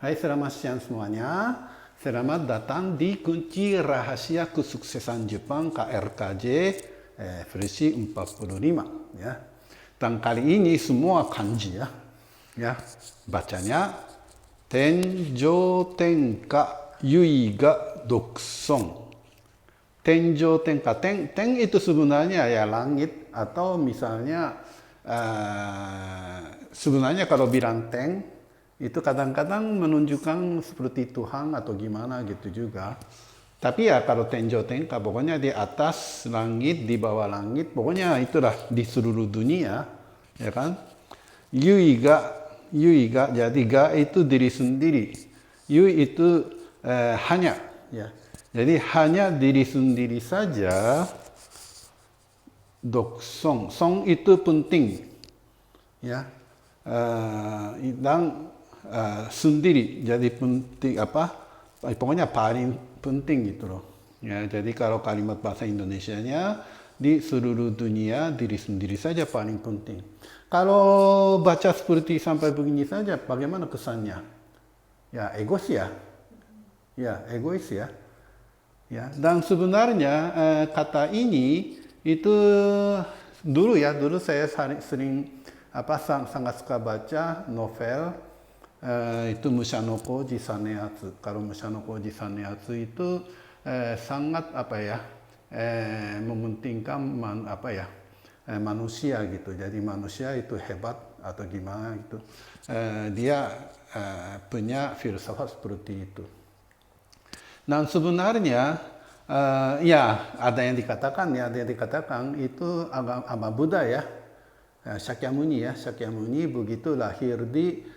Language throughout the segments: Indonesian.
Hai, selamat siang semuanya. Selamat datang di Kunci Rahasia Kesuksesan Jepang KRKJ versi 45 ya. Dan kali ini semua kanji ya. Ya, bacanya Tenjo Tenka Yui ga Dokson. Tenjo Tenka, ten itu sebenarnya ya langit atau misalnya sebenarnya kalau bilang ten itu kadang-kadang menunjukkan seperti Tuhan atau gimana gitu juga. Tapi ya kalau tenjo tenka pokoknya di atas langit, di bawah langit, pokoknya itulah di seluruh dunia, ya kan? Yui ga, jadi ga itu diri sendiri. Yui itu hanya, ya. Jadi hanya diri sendiri saja. Doksong, song itu penting, ya. Dan sendiri jadi penting apa? Pokoknya paling penting gitu loh. Ya, jadi kalau kalimat bahasa Indonesianya di seluruh dunia diri sendiri saja paling penting. Kalau baca seperti sampai begini saja, bagaimana kesannya? Ya egois ya, ya egois ya. Ya, dan sebenarnya kata ini itu dulu saya sering sangat suka baca novel itu Mushano Koji Saneatsu. Kalau Mushano Koji Saneatsu itu sangat mementingkan manusia gitu. Jadi manusia itu hebat atau gimana gitu. Dia punya filsafat seperti itu. Dan sebenarnya ya ada yang dikatakan itu agama Buddha ya, Shakyamuni begitu lahir di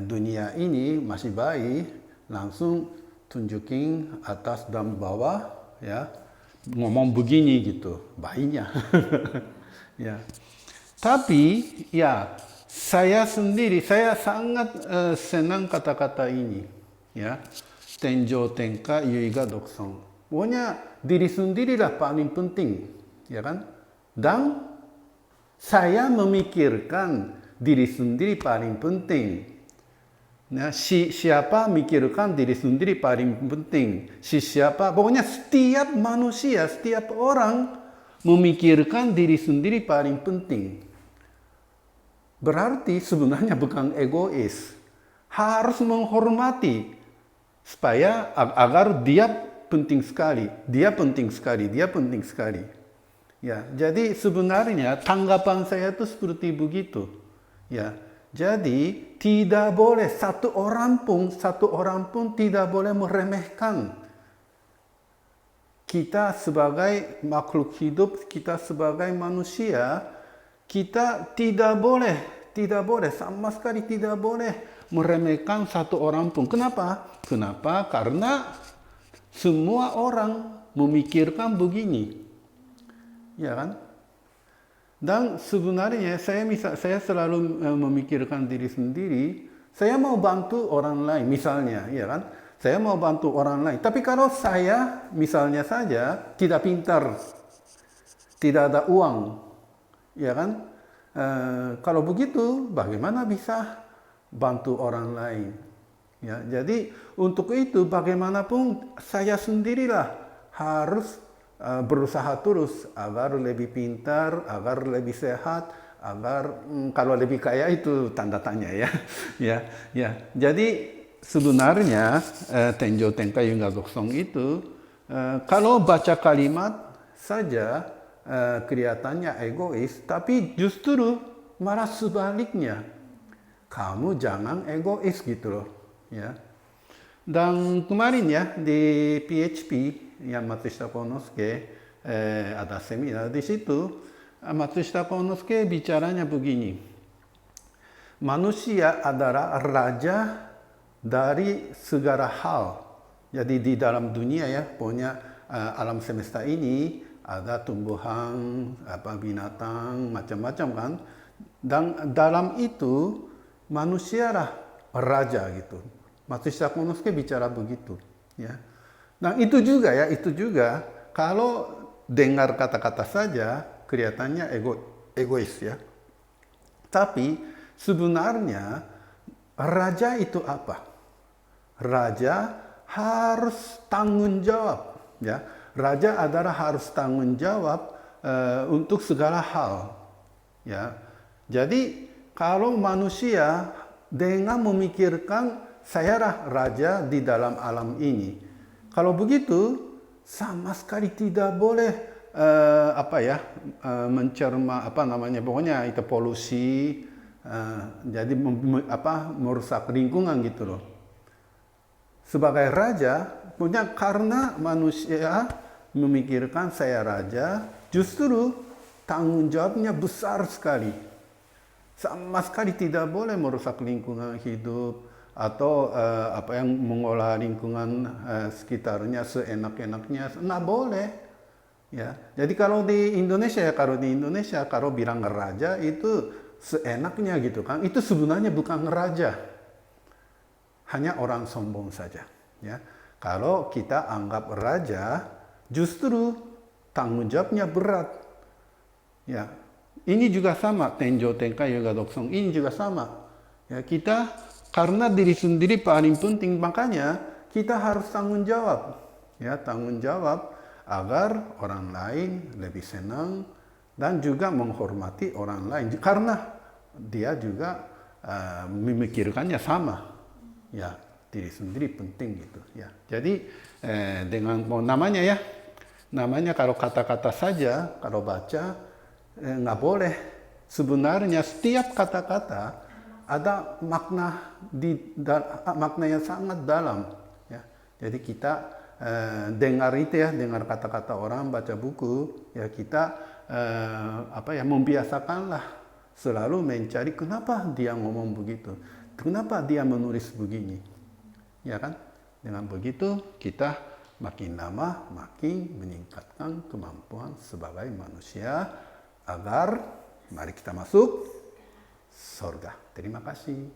dunia ini masih bayi, langsung tunjukin atas dan bawah ya, ngomong begini gitu bayinya. Ya. Tapi ya saya sendiri saya sangat senang kata-kata ini ya. Tenjo tenka yui ga dokson. Pokoknya diri sendirilah paling penting, ya kan? Dan saya memikirkan diri sendiri paling penting. Nah, siapa mikirkan diri sendiri paling penting? Siapa? Pokoknya setiap manusia, setiap orang memikirkan diri sendiri paling penting. Berarti sebenarnya bukan egois. Harus menghormati. Supaya agar dia penting sekali. Ya, jadi sebenarnya tanggapan saya itu seperti begitu. Ya, jadi tidak boleh satu orang pun tidak boleh meremehkan kita sebagai makhluk hidup, kita sebagai manusia, kita tidak boleh sama sekali tidak boleh meremehkan satu orang pun. Kenapa? Karena semua orang memikirkan begini. Ya kan? Dan sebenarnya saya selalu memikirkan diri sendiri. Saya mau bantu orang lain misalnya, ya kan? Saya mau bantu orang lain. Tapi kalau saya misalnya saja tidak pintar, tidak ada uang, ya kan? Kalau begitu bagaimana bisa bantu orang lain? Ya, jadi untuk itu bagaimanapun saya sendirilah harus berusaha terus agar lebih pintar, agar lebih sehat, agar kalau lebih kaya itu tanda tanya ya. Ya. Jadi sebenarnya Tenjo Tenka Yui ga Dokson itu kalau baca kalimat saja kelihatannya egois, tapi justru malah sebaliknya. Kamu jangan egois gitu loh. Ya. Dan kemarin ya di PHP yang Matsushita Konosuke ada seminar di situ. Matsushita Konosuke bicaranya begini. Manusia adalah raja dari segala hal. Jadi di dalam dunia ya, punya alam semesta ini ada tumbuhan, binatang, macam-macam kan. Dan dalam itu manusialah raja gitu. Matsushita Konosuke bicara begitu. Ya. Nah itu juga kalau dengar kata-kata saja kelihatannya egois ya. Tapi sebenarnya Raja itu apa? Raja harus tanggung jawab, ya. Raja adalah harus tanggung jawab untuk segala hal, ya. Jadi kalau manusia dengan memikirkan sayalah raja di dalam alam ini, kalau begitu sama sekali tidak boleh mencerma pokoknya itu polusi, jadi merusak lingkungan gitu loh. Sebagai raja punya, karena manusia memikirkan saya raja, justru tanggung jawabnya besar sekali. Sama sekali tidak boleh merusak lingkungan hidup atau yang mengolah lingkungan sekitarnya seenak-enaknya, nggak boleh. Ya, jadi kalau di Indonesia kalau bilang raja itu seenaknya gitu kan, itu sebenarnya bukan raja, hanya orang sombong saja. Ya, kalau kita anggap raja, justru tanggung jawabnya berat. Ya, ini juga sama, Tenjo Tenka Yoga Doksong ini juga sama. Ya, kita karena diri sendiri paling penting, makanya kita harus tanggung jawab. Ya, tanggung jawab agar orang lain lebih senang dan juga menghormati orang lain karena dia juga memikirkannya sama. Ya, diri sendiri penting gitu. Ya, jadi dengan namanya kalau kata-kata saja kalau baca nggak boleh. Sebenarnya setiap kata-kata ada makna yang sangat dalam. Ya, jadi kita dengar kata-kata orang, baca buku, ya kita membiasakanlah selalu mencari kenapa dia ngomong begitu, kenapa dia menulis begini, ya kan? Dengan begitu kita makin lama makin meningkatkan kemampuan sebagai manusia agar mari kita masuk surga. Terima kasih.